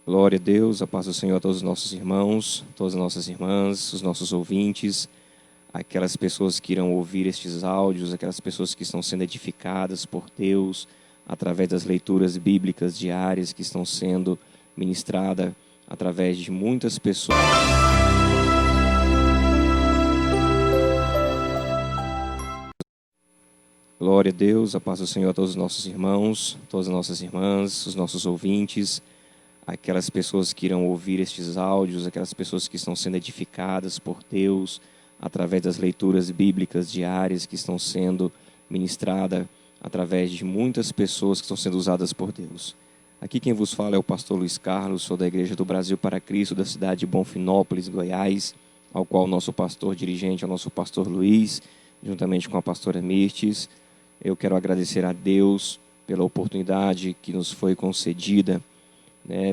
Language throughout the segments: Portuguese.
Glória a Deus, a paz do Senhor a todos os nossos irmãos, todas as nossas irmãs, os nossos ouvintes, aquelas pessoas que irão ouvir estes áudios, aquelas pessoas que estão sendo edificadas por Deus através das leituras bíblicas diárias que estão sendo ministradas através de muitas pessoas. Glória a Deus, a paz do Senhor a todos os nossos irmãos, todas as nossas irmãs, os nossos ouvintes, aquelas pessoas que irão ouvir estes áudios, aquelas pessoas que estão sendo edificadas por Deus através das leituras bíblicas diárias que estão sendo ministradas através de muitas pessoas que estão sendo usadas por Deus. Aqui quem vos fala é o pastor Luiz Carlos, sou da Igreja do Brasil para Cristo, da cidade de Bonfinópolis, Goiás, ao qual o nosso pastor dirigente é o nosso pastor Luiz, juntamente com a pastora Mirtes. Eu quero agradecer a Deus pela oportunidade que nos foi concedida,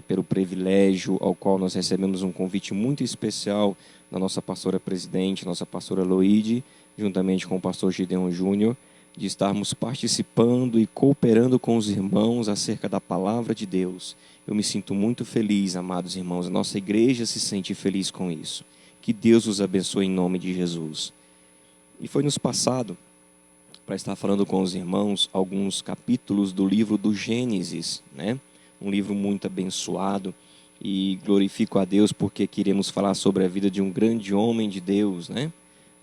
pelo privilégio ao qual nós recebemos um convite muito especial da nossa pastora presidente, nossa pastora Loide, juntamente com o pastor Gideon Júnior, de estarmos participando e cooperando com os irmãos acerca da palavra de Deus. Eu me sinto muito feliz, amados irmãos, a nossa igreja se sente feliz com isso. Que Deus os abençoe em nome de Jesus. E foi nos passado para estar falando com os irmãos alguns capítulos do livro do Gênesis, Um livro muito abençoado, e glorifico a Deus porque queremos falar sobre a vida de um grande homem de Deus,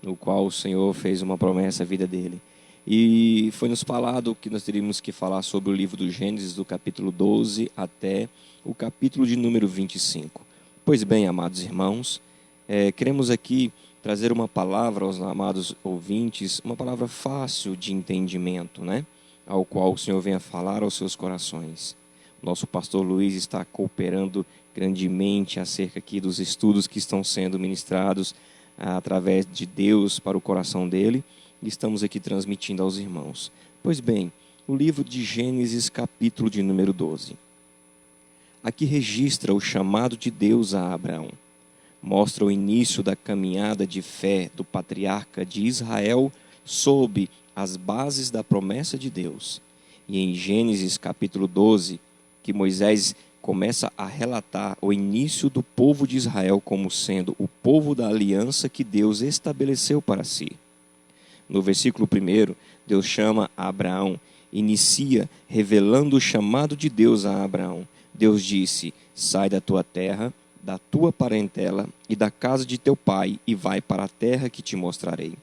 No qual o Senhor fez uma promessa à vida dele. E foi nos falado que nós teríamos que falar sobre o livro do Gênesis, do capítulo 12 até o capítulo de número 25. Pois bem, amados irmãos, queremos aqui trazer uma palavra aos amados ouvintes, uma palavra fácil de entendimento, Ao qual o Senhor venha falar aos seus corações. Nosso pastor Luiz está cooperando grandemente acerca aqui dos estudos que estão sendo ministrados através de Deus para o coração dele, e estamos aqui transmitindo aos irmãos. Pois bem, o livro de Gênesis, capítulo de número 12. Aqui registra o chamado de Deus a Abraão. Mostra o início da caminhada de fé do patriarca de Israel sob as bases da promessa de Deus. E em Gênesis, capítulo 12, que Moisés começa a relatar o início do povo de Israel como sendo o povo da aliança que Deus estabeleceu para si. No versículo 1, Deus chama Abraão, inicia revelando o chamado de Deus a Abraão. Deus disse: sai da tua terra, da tua parentela e da casa de teu pai e vai para a terra que te mostrarei.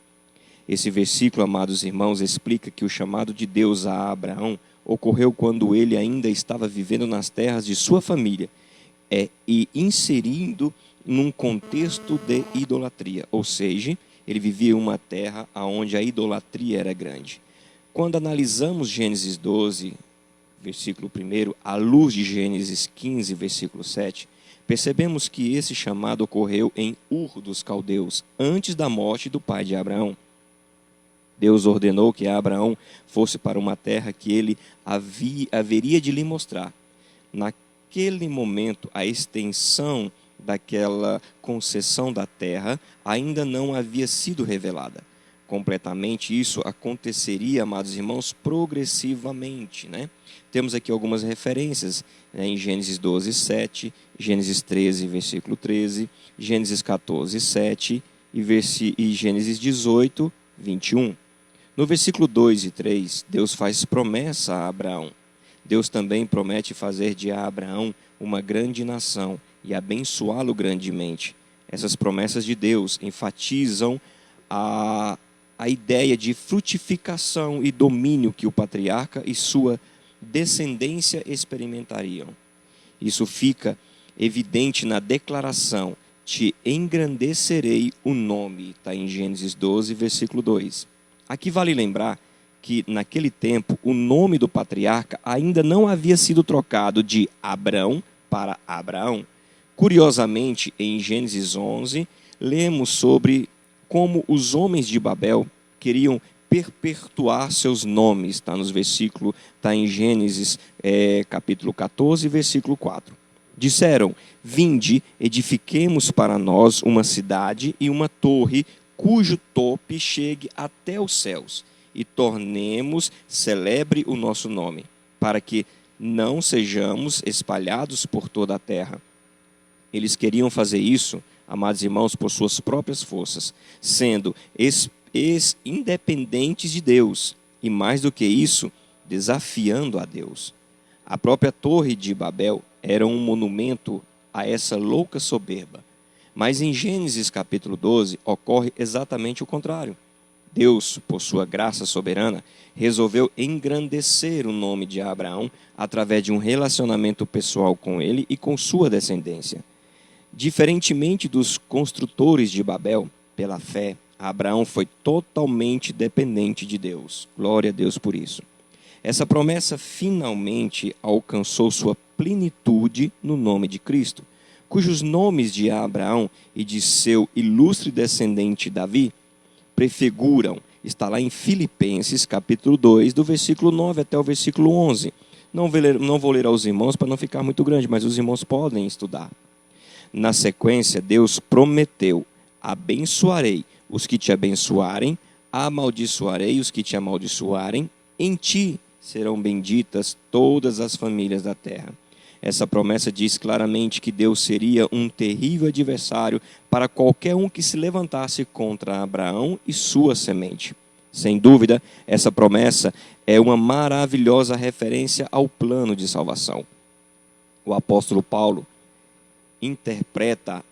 Esse versículo, amados irmãos, explica que o chamado de Deus a Abraão ocorreu quando ele ainda estava vivendo nas terras de sua família e inserindo num contexto de idolatria, ou seja, ele vivia em uma terra onde a idolatria era grande. Quando analisamos Gênesis 12, versículo 1, à luz de Gênesis 15, versículo 7, percebemos que esse chamado ocorreu em Ur dos Caldeus, antes da morte do pai de Abraão. Deus ordenou que Abraão fosse para uma terra que ele haveria de lhe mostrar. Naquele momento, a extensão daquela concessão da terra ainda não havia sido revelada. Completamente isso aconteceria, amados irmãos, progressivamente, Temos aqui algumas referências, em Gênesis 12, 7, Gênesis 13, versículo 13, Gênesis 14, 7 e Gênesis 18, 21. No versículo 2 e 3, Deus faz promessa a Abraão. Deus também promete fazer de Abraão uma grande nação e abençoá-lo grandemente. Essas promessas de Deus enfatizam a ideia de frutificação e domínio que o patriarca e sua descendência experimentariam. Isso fica evidente na declaração: te engrandecerei o nome, está em Gênesis 12, versículo 2. Aqui vale lembrar que, naquele tempo, o nome do patriarca ainda não havia sido trocado de Abrão para Abraão. Curiosamente, em Gênesis 11, lemos sobre como os homens de Babel queriam perpetuar seus nomes. Está em Gênesis capítulo 14, versículo 4. Disseram: vinde, edifiquemos para nós uma cidade e uma torre, cujo tope chegue até os céus, e tornemos celebre o nosso nome, para que não sejamos espalhados por toda a terra. Eles queriam fazer isso, amados irmãos, por suas próprias forças, sendo independentes de Deus, e mais do que isso, desafiando a Deus. A própria Torre de Babel era um monumento a essa louca soberba. Mas em Gênesis capítulo 12 ocorre exatamente o contrário. Deus, por sua graça soberana, resolveu engrandecer o nome de Abraão através de um relacionamento pessoal com ele e com sua descendência. Diferentemente dos construtores de Babel, pela fé, Abraão foi totalmente dependente de Deus. Glória a Deus por isso. Essa promessa finalmente alcançou sua plenitude no nome de Cristo, cujos nomes de Abraão e de seu ilustre descendente Davi prefiguram. Está lá em Filipenses, capítulo 2, do versículo 9 até o versículo 11. Não vou ler aos irmãos para não ficar muito grande, mas os irmãos podem estudar. Na sequência, Deus prometeu: abençoarei os que te abençoarem, amaldiçoarei os que te amaldiçoarem, em ti serão benditas todas as famílias da terra. Essa promessa diz claramente que Deus seria um terrível adversário para qualquer um que se levantasse contra Abraão e sua semente. Sem dúvida, essa promessa é uma maravilhosa referência ao plano de salvação. O apóstolo Paulo interpreta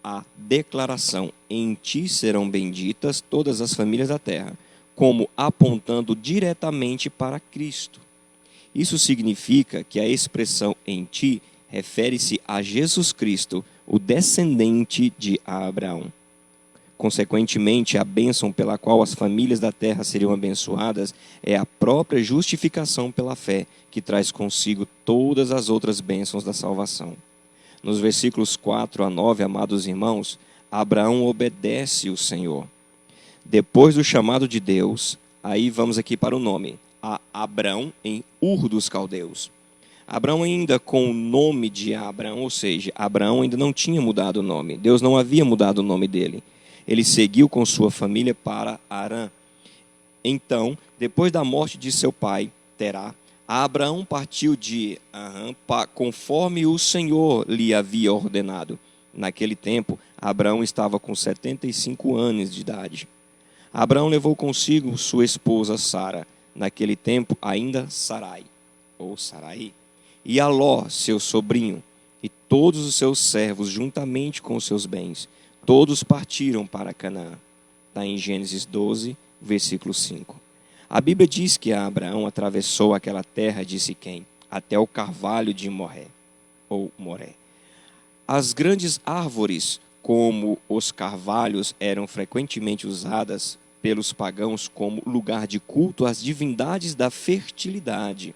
a declaração "em ti serão benditas todas as famílias da terra" como apontando diretamente para Cristo. Isso significa que a expressão "em ti" refere-se a Jesus Cristo, o descendente de Abraão. Consequentemente, a bênção pela qual as famílias da terra seriam abençoadas é a própria justificação pela fé, que traz consigo todas as outras bênçãos da salvação. Nos versículos 4 a 9, amados irmãos, Abraão obedece o Senhor. Depois do chamado de Deus, aí vamos aqui para o nome, a Abrão em Ur dos Caldeus. Abrão ainda com o nome de Abraão, ou seja, Abraão ainda não tinha mudado o nome. Deus não havia mudado o nome dele. Ele seguiu com sua família para Harã. Então, depois da morte de seu pai, Terá, Abraão partiu de Harã conforme o Senhor lhe havia ordenado. Naquele tempo, Abraão estava com 75 anos de idade. Abraão levou consigo sua esposa Sara, naquele tempo ainda Sarai, ou Sarai, e a Ló, seu sobrinho, e todos os seus servos, juntamente com os seus bens. Todos partiram para Canaã. Está em Gênesis 12, versículo 5. A Bíblia diz que Abraão atravessou aquela terra de Siquém, até o carvalho de Moré, ou Moré. As grandes árvores, como os carvalhos, eram frequentemente usadas pelos pagãos como lugar de culto às divindades da fertilidade.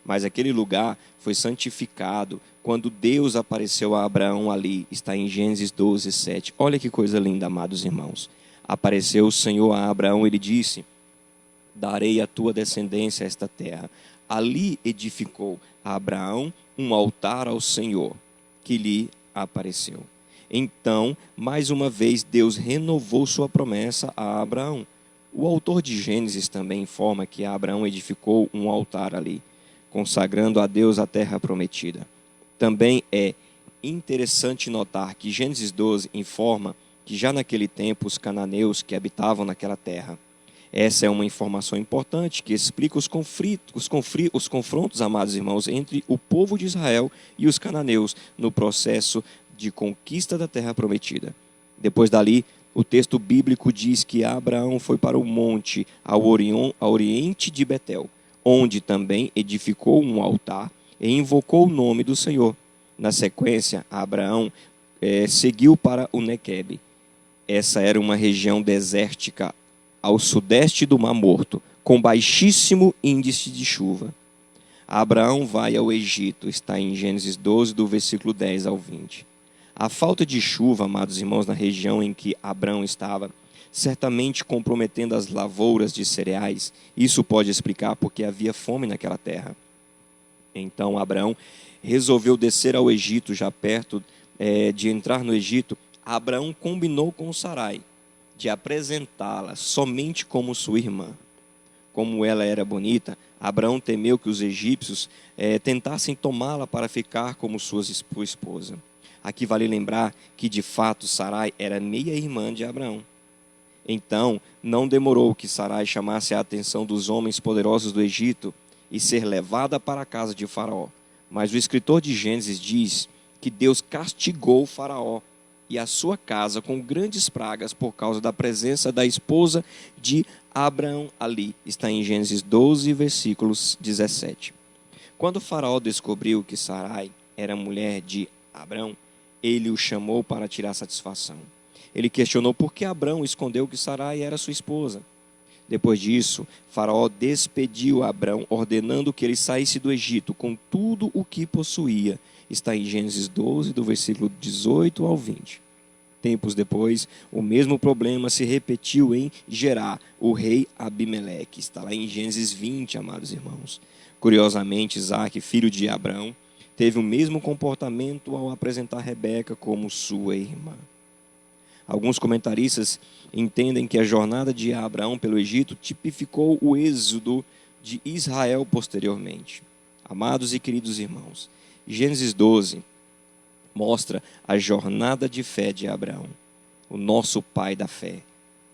Mas aquele lugar foi santificado quando Deus apareceu a Abraão ali. Está em Gênesis 12, 7. Olha que coisa linda, amados irmãos. Apareceu o Senhor a Abraão, ele disse: darei à tua descendência esta terra. Ali edificou Abraão um altar ao Senhor, que lhe apareceu. Então, mais uma vez, Deus renovou sua promessa a Abraão. O autor de Gênesis também informa que Abraão edificou um altar ali, consagrando a Deus a terra prometida. Também é interessante notar que Gênesis 12 informa que já naquele tempo os cananeus que habitavam naquela terra. Essa é uma informação importante que explica os confrontos, amados irmãos, entre o povo de Israel e os cananeus no processo de conquista da terra prometida. Depois dali, o texto bíblico diz que Abraão foi para o monte ao oriente de Betel, onde também edificou um altar e invocou o nome do Senhor. Na sequência, Abraão seguiu para o Nequebe. Essa era uma região desértica ao sudeste do Mar Morto, com baixíssimo índice de chuva. Abraão vai ao Egito, está em Gênesis 12, do versículo 10 ao 20. A falta de chuva, amados irmãos, na região em que Abraão estava, certamente comprometendo as lavouras de cereais. Isso pode explicar porque havia fome naquela terra. Então Abraão resolveu descer ao Egito, já perto de entrar no Egito. Abraão combinou com Sarai de apresentá-la somente como sua irmã. como ela era bonita, Abraão temeu que os egípcios tentassem tomá-la para ficar como sua esposa. Aqui vale lembrar que, de fato, Sarai era meia-irmã de Abraão. Então, não demorou que Sarai chamasse a atenção dos homens poderosos do Egito e ser levada para a casa de Faraó. Mas o escritor de Gênesis diz que Deus castigou Faraó e a sua casa com grandes pragas por causa da presença da esposa de Abraão ali. Está em Gênesis 12, versículos 17. Quando Faraó descobriu que Sarai era mulher de Abraão, ele o chamou para tirar satisfação. Ele questionou por que Abraão escondeu que Sarai era sua esposa. Depois disso, Faraó despediu Abraão, ordenando que ele saísse do Egito com tudo o que possuía. Está em Gênesis 12, do versículo 18 ao 20. Tempos depois, o mesmo problema se repetiu em Gerar, o rei Abimeleque. Está lá em Gênesis 20, amados irmãos. Curiosamente, Isaque, filho de Abraão, teve o mesmo comportamento ao apresentar Rebeca como sua irmã. Alguns comentaristas entendem que a jornada de Abraão pelo Egito tipificou o êxodo de Israel posteriormente. Amados e queridos irmãos, Gênesis 12 mostra a jornada de fé de Abraão, o nosso pai da fé.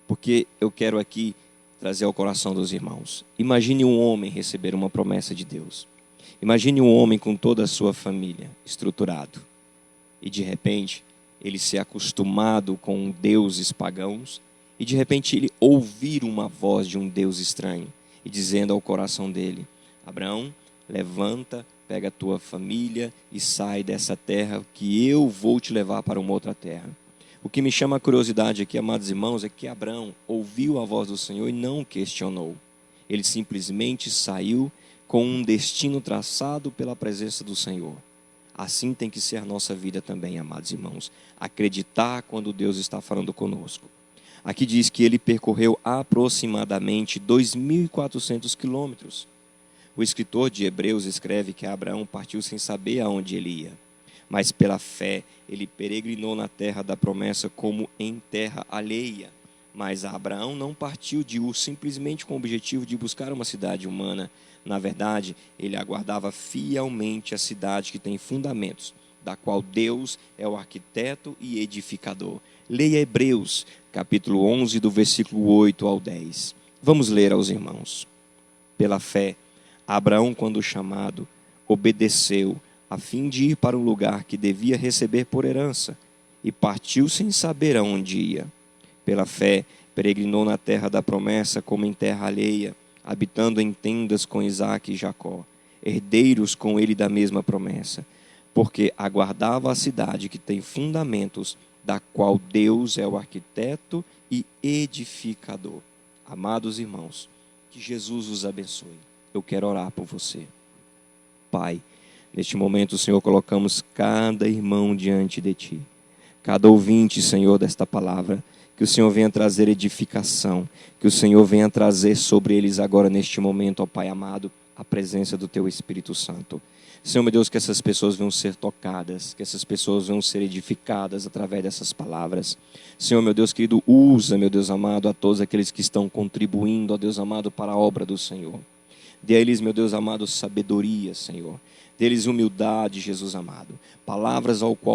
Porque eu quero aqui trazer ao coração dos irmãos. Imagine um homem receber uma promessa de Deus. Imagine um homem com toda a sua família, estruturado. E de repente, ele ser acostumado com deuses pagãos. E de repente, ele ouvir uma voz de um Deus estranho. E dizendo ao coração dele: Abraão, levanta, pega a tua família e sai dessa terra que eu vou te levar para uma outra terra. O que me chama a curiosidade aqui, amados irmãos, é que Abraão ouviu a voz do Senhor e não questionou. Ele simplesmente saiu com um destino traçado pela presença do Senhor. Assim tem que ser a nossa vida também, amados irmãos. Acreditar quando Deus está falando conosco. Aqui diz que ele percorreu aproximadamente 2.400 quilômetros. O escritor de Hebreus escreve que Abraão partiu sem saber aonde ele ia. Mas pela fé, ele peregrinou na terra da promessa como em terra alheia. Mas Abraão não partiu de Ur simplesmente com o objetivo de buscar uma cidade humana. Na verdade, ele aguardava fielmente a cidade que tem fundamentos, da qual Deus é o arquiteto e edificador. Leia Hebreus, capítulo 11, do versículo 8 ao 10. Vamos ler aos irmãos. Pela fé, Abraão, quando chamado, obedeceu, a fim de ir para o lugar que devia receber por herança, e partiu sem saber aonde ia. Pela fé, peregrinou na terra da promessa como em terra alheia, habitando em tendas com Isaque e Jacó, herdeiros com ele da mesma promessa, porque aguardava a cidade que tem fundamentos, da qual Deus é o arquiteto e edificador. Amados irmãos, que Jesus os abençoe. Eu quero orar por você. Pai, neste momento, Senhor, colocamos cada irmão diante de Ti. Cada ouvinte, Senhor, desta palavra. Que o Senhor venha trazer edificação. Que o Senhor venha trazer sobre eles agora, neste momento, ó Pai amado, a presença do Teu Espírito Santo. Senhor, meu Deus, que essas pessoas venham ser tocadas. Que essas pessoas venham ser edificadas através dessas palavras. Senhor, meu Deus querido, usa, meu Deus amado, a todos aqueles que estão contribuindo, ó Deus amado, para a obra do Senhor. Dê a eles, meu Deus amado, sabedoria, Senhor. Dê-lhes humildade, Jesus amado. Palavras ao qual